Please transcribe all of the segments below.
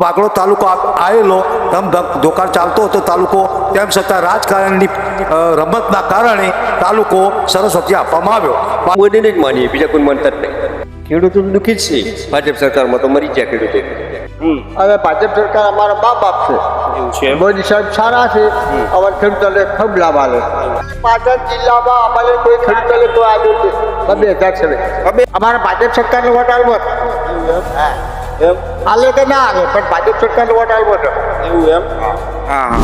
વાગડો તાલુકો આવેલો ધોકાર ચાલતો હતો તાલુકો, તેમ છતાં રાજકારણની રમતના કારણે તાલુકો સરસ્વતી આપવામાં આવ્યો. મોદીને જ માનીએ, બીજા કોઈ માનતા જ નહીં. ખેડૂતો દુઃખી જ છે. ભાજપ સરકારમાં તો મરી ગયા ખેડૂતો. હવે ભાજપ સરકાર અમારા મા બાપ છે. એવું છે. મોદી સાહેબ સારા છે. અમારા ખેડૂતોને ખૂબ લાભ આવે. પાટણ જિલ્લામાં અમારે કોઈ ખેડૂતોને કોઈ આવ્યું છે 2000 અમારા ભાજપ સરકારનો વોટ આવ્યો હતો. હાલે કે ના હાલે પણ ભાજપ સરકારનો વોટ આવ્યો હતો. એવું એમ? હા.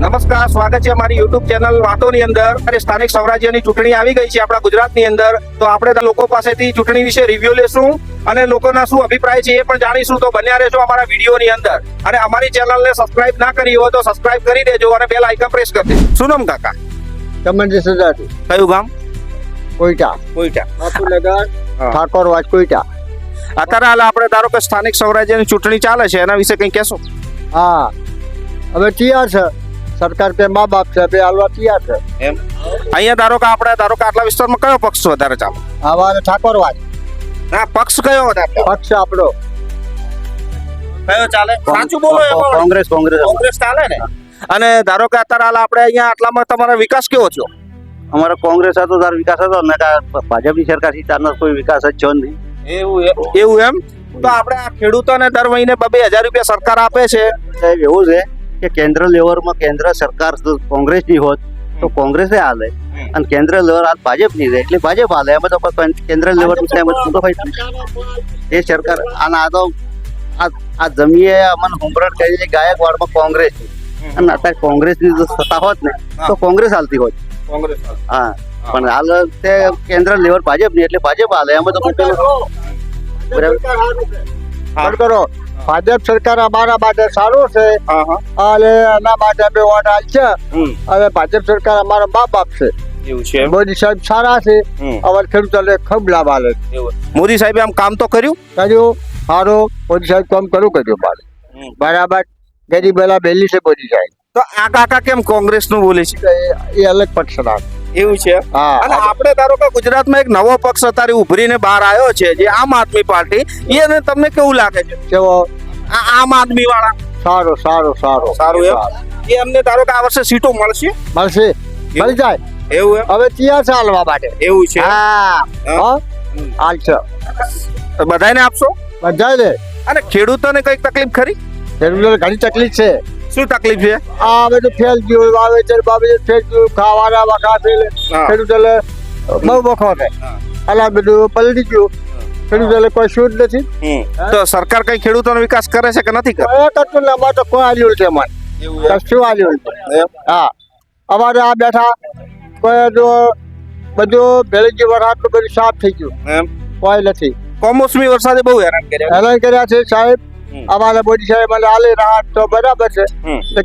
નમસ્કાર, સ્વાગત છે અમારી યુટ્યુબ ચેનલ વાતોની અંદર. સ્થાનિક સ્વરાજ્યની ચૂંટણી આવી ગઈ છે આપણા ગુજરાતની અંદર, તો આપણે લોકો પાસેથી ચૂંટણી વિશે રિવ્યુ લેશું અને લોકોના શું અભિપ્રાય છે એ પણ જાણીશું. તો બન્યા રહેજો અમારા વિડીયોની અંદર. અને અમારી ચેનલને સબસ્ક્રાઇબ ના કરી હોય તો સબસ્ક્રાઇબ કરી દેજો અને બેલ આઇકન પ્રેસ કરી દેજો. શું નામ કાકા? ચમનજી સજાતી. કયું ગામ? કોઈટા. બાપુનગર ઠાકોરવાડ કોઈટા. અત્યારે હાલ આપણે ધારો કે સ્થાનિક સ્વરાજ્યની ચૂંટણી ચાલે છે, એના વિશે કંઈ કહેશો? હા, હવે તૈયાર છે સરકાર કે મા બાપ છે બે હાલવા તૈયાર છે. એમ અહીંયા ધારો કે આટલા વિસ્તારમાં કયો પક્ષ વધારે ચાલે? અમારે ઠાકોરવાડ. ના, પક્ષ કયો વધારે? પક્ષ આપણો કયો ચાલે? સાચું બોલો. કોંગ્રેસ ચાલે ને. અને ધારો કે અત્યારે હાલ આપણે અહીંયા આટલામાં તમારો વિકાસ કેવો થયો? અમારો કોંગ્રેસ હતો તાર વિકાસ હતો ને ભાજપની સરકાર થી તારનો કોઈ વિકાસ જ થયો નહીં. એવું એમ? તો આપણે આ ખેડૂતોને દર મહિને 2,000 રૂપિયા સરકાર આપે છે. એવું છે કે કેન્દ્ર લેવલમાં કેન્દ્ર સરકાર કોંગ્રેસની હોત તો કોંગ્રેસે હાલે, અને કેન્દ્ર લેવલ હાલ ભાજપની છે એટલે ભાજપ હાલે. એમ તો કેન્દ્ર લેવલ એ સરકાર આ તો આ જમીએ અમને હુંભરણ કરી છે ગાયકવાડમાં કોંગ્રેસની, અને અત્યારે કોંગ્રેસની જો સત્તા હોત ને તો કોંગ્રેસ હાલતી હોત. હા, પણ હાલ તે કેન્દ્ર લેવલ ભાજપની એટલે ભાજપ હાલે. એમ તો કરો ભાજપ સરકાર અમારા માટે સારું છે અને એના માટે અમે વોટ આલશે. હવે ભાજપ સરકાર અમારા મા બાપ છે. એવું છે. મોદી સાહેબ સારા છે. અમારા ખેડૂતોને ખૂબ લાભ આલે. મોદી સાહેબે આમ કામ તો કર્યું સારું. મોદી સાહેબ કામ કર્યું મારે બરાબર. ગરીબ બેલા બેલી છે મોદી સાહેબ. તો આ કાકા કેમ કોંગ્રેસ નું બોલે છે? એ અલગ પક્ષ ના. એવું છે. અને આપણે ધારો કે ગુજરાતમાં એક નવો પક્ષ અત્યારે ઉભરીને બહાર આવ્યો છે, જે આમ આદમી પાર્ટી. એને તમને કેવું લાગે છે? કેવો? આમ આદમી વાળા સારું એમ. એ અમને ધારો કે આ વર્ષે સીટો મળશે મળી જાય. એવું એમ? હવે ત્યાં ચાલવા માટે. એવું છે. હાલ છે. બધાને આપશો? બધાને. અને ખેડૂતોને કઈ તકલીફ ખરી? ખેડૂતોને ઘણી તકલીફ છે. શું તકલીફ છે? આ બધું ફેલ ગયું, વાવેતર ફેલ ગયું, ખાવાના વખા ફેલ. ખેડૂતોને બહુ વખો છે. અલા બધું પલટી ગયું. ખેડૂતોને કોઈ શું જ નથી. તો સરકાર કઈ ખેડૂતોનો વિકાસ કરે છે કે નથી કરતું ને અમારે તો કોઈ આલ્યું છે મને. કશું આલ્યું છે. હા, અમારે આ બેઠા કોઈ જો બધું ભેળજી વરસાદ બધું સાફ થઈ ગયું. કોઈ નથી. કમોસમી વરસાદે બહુ હેરાન કર્યા છે સાહેબ. અમારે મોદી સાહેબ મને આલે રાહત તો બરાબર છે.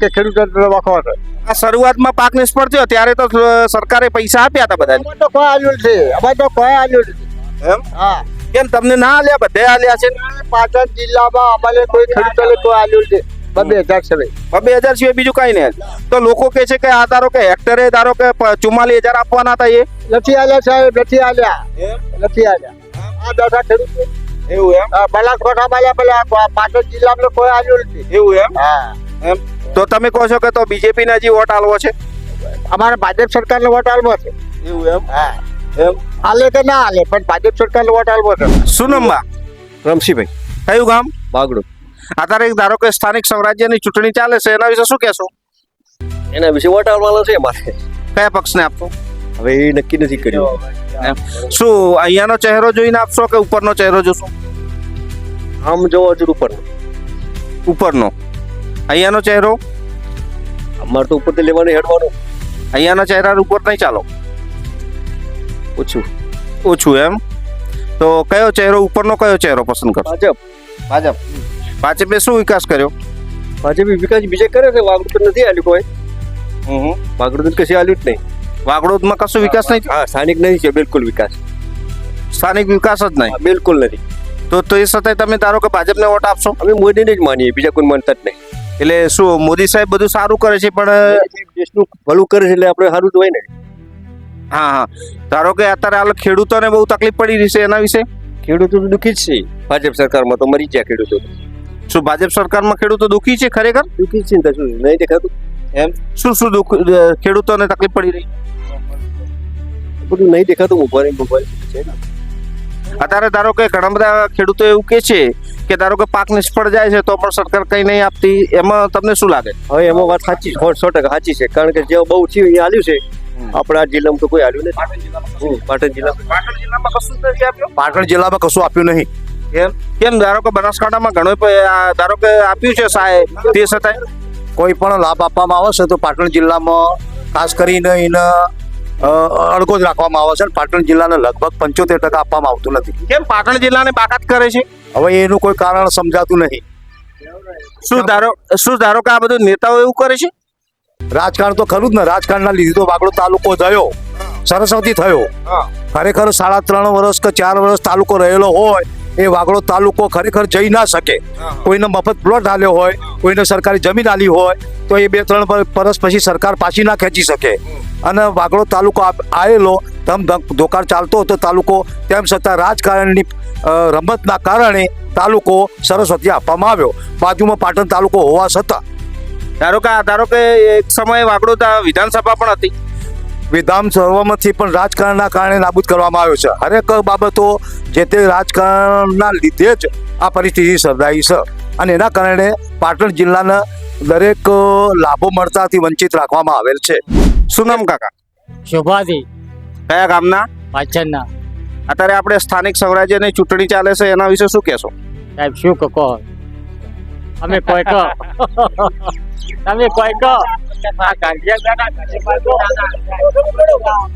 કે ખેડૂતો વખો છે. આ શરૂઆતમાં પાક નિષ્ફળ થયો ત્યારે તો સરકારે પૈસા આપ્યા હતા બધાને. અમારે તો કોઈ આલ્યું છે. અમારે તો કોઈ આલ્યું નથી. એમ? હા. કેમ તમને ના આલ્યા? બધે આલ્યા છે. પાટણ જિલ્લામાં અમારે કોઈ ખેડૂતોને કોઈ આલ્યું છે 2,000 છે. 2,000 સિવાય બીજું કઈ નહીં. તો લોકો કે છે કે આ ધારો કે હેક્ટરે ધારો કે 44,000 આપવાના હતા, એ નથી આલ્યા સાહેબ. નથી આલ્યા. આ બેઠા ખેડૂતો. એવું એમ? બનાસકાંઠા માં પેલા પાટણ જિલ્લામાં કોઈ આલ્યું નથી. એવું એમ? હા. એમ તો તમે કહો છો કે તો બીજેપી ને હજી વોટ આલવો છે? અમારે ભાજપ સરકારનો વોટ આલવો છે. એવું એમ? હા. એમ હાલે કે ના હાલે પણ ભાજપ સરકારનો વોટ આલવો છે. શું નામ બા? રમશીભાઈ. કયું ગામ? બાગડું. અત્યારે ધારો કે સ્થાનિક સ્વરાજ્યની ચૂંટણી ચાલે છે, એના વિશે શું કહેશો? એના વિશે વોટ આલવાનો છે અમારે. કયા પક્ષને આપશો? હવે એ નક્કી નથી કર્યું. શું અહીંયાનો ચહેરો જોઈને આપશો કે ઉપરનો ચહેરો જોશો? આમ જોવો છો ઉપરનો. અહીંયાનો ચહેરો? અમારે તો ઉપરથી લેવાનું હેડવાનું. અહીંયાના ચહેરા ઉપર નહીં ચાલો? ઓછું એમ? તો કયો ચહેરો, ઉપરનો કયો ચહેરો પસંદ કરશો? ભાજપે શું વિકાસ કર્યો? ભાજપ વિકાસ બીજે કરે છે. વાગડું નથી આલ્યું કોઈ. વાગડું કશું આલ્યું જ નહીં. વાગડોદમાં કશું વિકાસ નહીં? હા, સ્થાનિક નહીં છે બિલકુલ વિકાસ. સ્થાનિક વિકાસ જ નહીં? બિલકુલ નથી. તો એ છતાંય તમે ધારો કે ભાજપને વોટ આપશો? અમે મોદીને જ માનીએ, બીજા કોઈ માનતા જ નહીં. એટલે શું મોદી સાહેબ બધું સારું કરે છે પણ દેશનું ભલું કરે છે એટલે આપણે સારું જ હોય ને. હા હા ધારો કે અત્યારે હાલ ખેડૂતોને બહુ તકલીફ પડી રહી છે એના વિશે ખેડૂતો તો દુઃખી જ છે. ભાજપ સરકારમાં તો મરી ગયા ખેડૂતો. શું ભાજપ સરકારમાં ખેડૂતો દુઃખી છે ખરેખર દુઃખી જ છે ને તો શું નહીં દેખાતું શું શું ખેડૂતોને તકલીફ પડી રહી બધું નહીં દેખાતું મોબાઈલ છે ને. અત્યારે ધારો કે ઘણા બધા ખેડૂતો એવું કે છે કે ધારો કે પાક નિષ્ફળ જાય છે તો પણ સરકાર કઈ નહીં આપતી એમાં તમને શું લાગે હવે એમાં વાત સાચી 100% સાચી છે કારણ કે જે બહુ થયું એ હાલ્યું છે. આપણા જિલ્લામાં તો કોઈ હાલ્યું નથી. પાટણ જિલ્લામાં કશું નથી આપ્યું પાટણ જિલ્લામાં કશું આપ્યું નહીં. કેમ ધારો કે બનાસકાંઠામાં ઘણો ધારો કે આપ્યું છે સહાય તે છતાંય કોઈ પણ લાભ આપવામાં આવે છે તો પાટણ જિલ્લામાં ખાસ કરીને એને અડગો જ રાખવામાં આવે છે અને પાટણ જિલ્લાને લગભગ 75% આપવામાં આવતું નથી. કેમ પાટણ જિલ્લાને બાકાત કરે છે હવે એનું કોઈ કારણ સમજાતું નહીં. શું ધારો કે આ બધું નેતાઓ એવું કરે છે રાજકારણ તો ખરું જ ને. રાજકારણના લીધે તો વાગડો તાલુકો થયો, સરસ્વતી થયો. ખરેખર 3.5 વર્ષ કે 4 વર્ષ તાલુકો રહેલો હોય એ વાગડો તાલુકો ખરેખર જઈ ના શકે. કોઈને મફત પ્લોટ આલ્યો હોય, કોઈને સરકારી જમીન આલી હોય તો એ 2-3 વર્ષ પછી સરકાર પાછી ના ખેંચી શકે. અને વાગડો તાલુકો આવેલો ધોકાર ચાલતો હતો તાલુકો, તેમ છતાં રાજકારણની રમતના કારણે તાલુકો સરસ્વતી આપવામાં આવ્યો, બાજુમાં પાટણ તાલુકો હોવા છતાં. ધારો કે એક સમયે વાગડો વિધાનસભા પણ હતી. વિધાનસભામાંથી પણ રાજકારણના કારણે નાબૂદ કરવામાં આવ્યો છે. હરેક બાબતો જે તે રાજકારણના લીધે જ આ પરિસ્થિતિ સર્જાઈ છે અને એના કારણે પાટણ જિલ્લાના દરેક લાભો મળતાથી વંચિત રાખવામાં આવેલ છે. શું નામ કાકા શોભાથી કયા ગામના પાછળના અત્યારે આપણે સ્થાનિક સ્વરાજ્યની ચૂંટણી ચાલે છે એના વિશે શું કહેશો સાહેબ શું કહો અમે કોઈ કહો તમે કોઈ કહો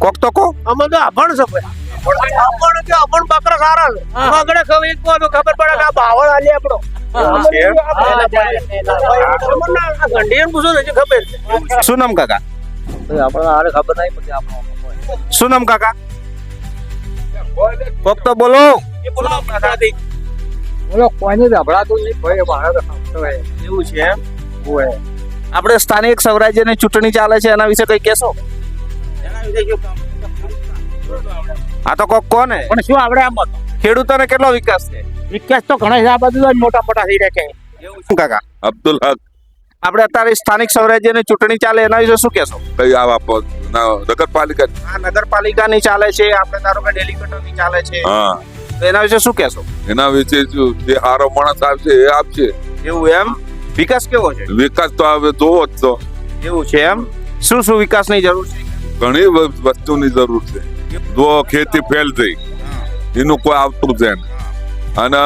કોક તો કો અમે તો અભણ છે ભાઈ. અભણ કે અભણ બકરા સારા છે. આગળ ખબર એક વાર તો ખબર પડે કે આ બાવળ આલી આપણો. ગંડીને પૂછો ને ખબર છે. શું નામ કાકા આપણે આને ખબર નહીં પડતી આપણો. શું નામ કાકા કોક તો બોલો બોલો કોઈને દબડાતું નહીં ભાઈ મારે તો સમજાય એવું છે એમ આપણે સ્થાનિક સ્વરાજ્યની ચૂંટણી ચાલે છે એના વિશે કઈ કહેશો આ તો કોક કોને પણ શું આપણે આમ ખેડૂતોને કેટલો વિકાસ છે વિકાસ તો ઘણા છે આ બધું મોટા મોટા થઈ રહ્યા છે શું કાકા અબ્દુલ હક આપણે અત્યારે સ્થાનિક સ્વરાજ્યની ચૂંટણી ચાલે એના વિશે શું કહેશો કઈ આવા નગરપાલિકા આ નગરપાલિકાની ચાલે છે આપણે ધારો કે ડેલિગેટોની ચાલે છે હા તો એના વિશે શું કહેશો એના વિશે જો જે સારો માણસ આવશે એ આપશે. એવું એમ વિકાસ કેવો છે વિકાસ તો હવે જોવો જ તો એવું છે એમ શું શું વિકાસની જરૂર છે ઘણી વસ્તુની જરૂર છે. જો ખેતી ફેલ થઈ એનું કોઈ આવતું છે નહીં. અને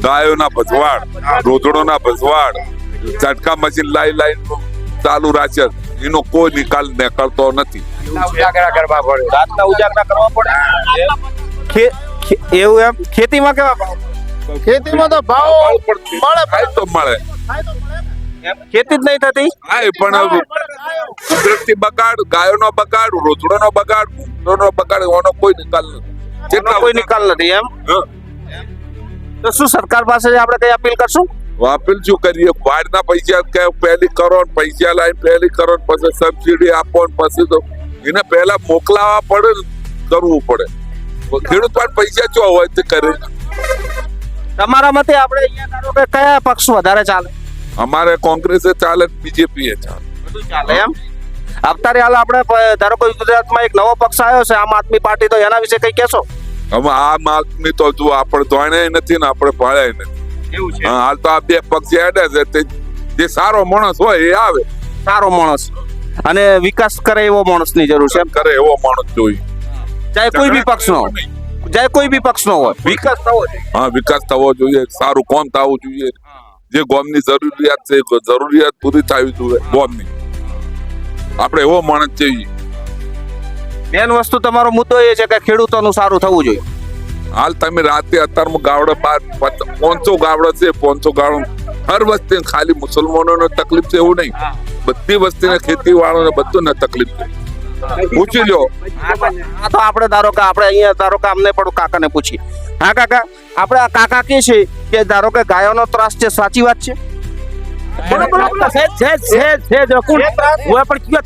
ગાયોના ભસવાડ, રોજડોના ભસવાડ, ચટકા મશીન લાઈ ચાલુ રાખે એનો કોઈ નિકાલ નીકળતો નથી. રાતના ઉજાગરા કરવા પડે એવું એમ ખેતીમાં કેવા ભાવ ખેતીમાં તો ભાવ મળે કાંઈ તો મળે ખેતી જ નહીં થતી હા પણ કુદરતી બગાડ, ગાયોનો બગાડ, રોજડોનો બગાડ, ઊંટનો બગાડ એનો કોઈ નિકાલ નથી. એનો કોઈ નિકાલ નથી એમ હા. તો શું સરકાર પાસે આપણે કઈ અપીલ કરશું વાપીલ શું કરીએ? વાડના પૈસા કે પહેલી કરો ને પૈસા લાવી પહેલી કરો ને પછી સબસિડી આપો ને પછી તો એને પહેલા મોકલાવા પડે ને કરવું પડે. ખેડૂત પાસે પૈસા જો હોય તે કરે. તમારા મતે આપણે અહીંયા ધારો કે કયા પક્ષ વધારે ચાલે અમારે કોંગ્રેસે ચાલે, બીજેપી એ ચાલે. બધું ચાલે એમ અત્યારે હાલ આપણે ધારો કે ગુજરાતમાં એક નવો પક્ષ આવ્યો છે આમ આદમી પાર્ટી તો એના વિશે કઈ કહેશો હવે આમ આદમી તો જો આપણે ધોણ્યા નથી ને આપણે ભાળ્યા નથી. એવું છે હા, હાલ તો આ બે પક્ષ હેડે છે તે જે સારો માણસ હોય એ આવે. સારો માણસ અને વિકાસ કરે એવો માણસની જરૂર છે એમ કરે એવો માણસ જોઈએ. ચાહે કોઈ બી પક્ષનો ચાહે કોઈ બી પક્ષનો હોય વિકાસ થવો જોઈએ હા, વિકાસ થવો જોઈએ, સારું કામ થવું જોઈએ. જે ગામની જરૂરિયાત છે જરૂરિયાત પૂરી થવી જોઈએ ગામની. આપણે એવો માણસ જોઈએ. મેન વસ્તુ તમારો મુદ્દો એ છે કે ખેડૂતોનું સારું થવું જોઈએ. હાલ તમે રાતે અત્યારમાં ગાવડે 500 ગાવડો છે, 500 ગાવડો હર વસ્તી ખાલી મુસલમાનોને તકલીફ છે એવું નહીં, બધી વસ્તીને ખેતી વાળાને બધું તકલીફ છે. પૂછી લ્યો. આ તો આપણે ધારો કે અમને પણ કાકાને પૂછી. હા કાકા, આપણે આ કાકા કે છે કે ધારો કે ગાયોનો ત્રાસ છે, સાચી વાત છે?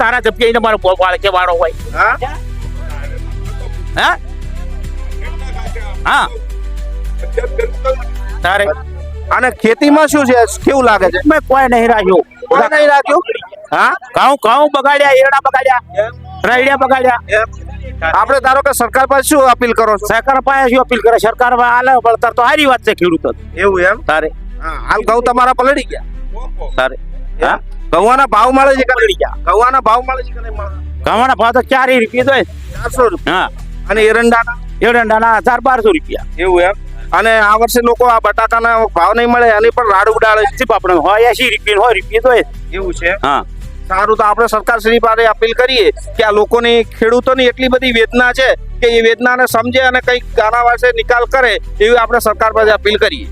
તારા જપ્યા એને મારો વાળ કે વાળો હોય હા હા હા તારે અને ખેતીમાં શું છે, કેવું લાગે છે? મેં કોઈ નહીં રાખ્યું કોઈ નહીં રાખ્યું? હા ઘઉં બગાડ્યા, એરડા બગાડ્યા, રાયડિયા બગાડ્યા. આપણે ધારો કે સરકાર પાસે શું અપીલ કરો છો? સરકાર પાસે શું અપીલ કરે? સરકાર હાલે વળતર તો સારી વાત છે ખેડૂતો એવું એમ? તારે હા, હાલ ઘઉં તમારા પલળી ગયા? તારે હા ઘઉંના ભાવ મળે છે કે નહીં? ઘઉંના ભાવ મળે છે કે નહીં મળે? ઘઉંના ભાવ તો 4 રૂપિયા તો 400 રૂપિયા. હા અને એરંડાના? એરંડાના 1200 રૂપિયા. એવું એમ? અને આ વર્ષે લોકો આ બટાકાના ભાવ નહીં મળે એની પણ રાડ ઉડાડે છે. આપણે હોય 80 રૂપિયા તો એવું છે? હા સારું, તો આપણે સરકાર શ્રી પાસે અપીલ કરીએ કે આ લોકોની, ખેડૂતોની એટલી બધી વેદના છે કે એ વેદનાને સમજે અને કંઈક આના વાસે નિકાલ કરે એવી આપણે સરકાર પાસે અપીલ કરીએ.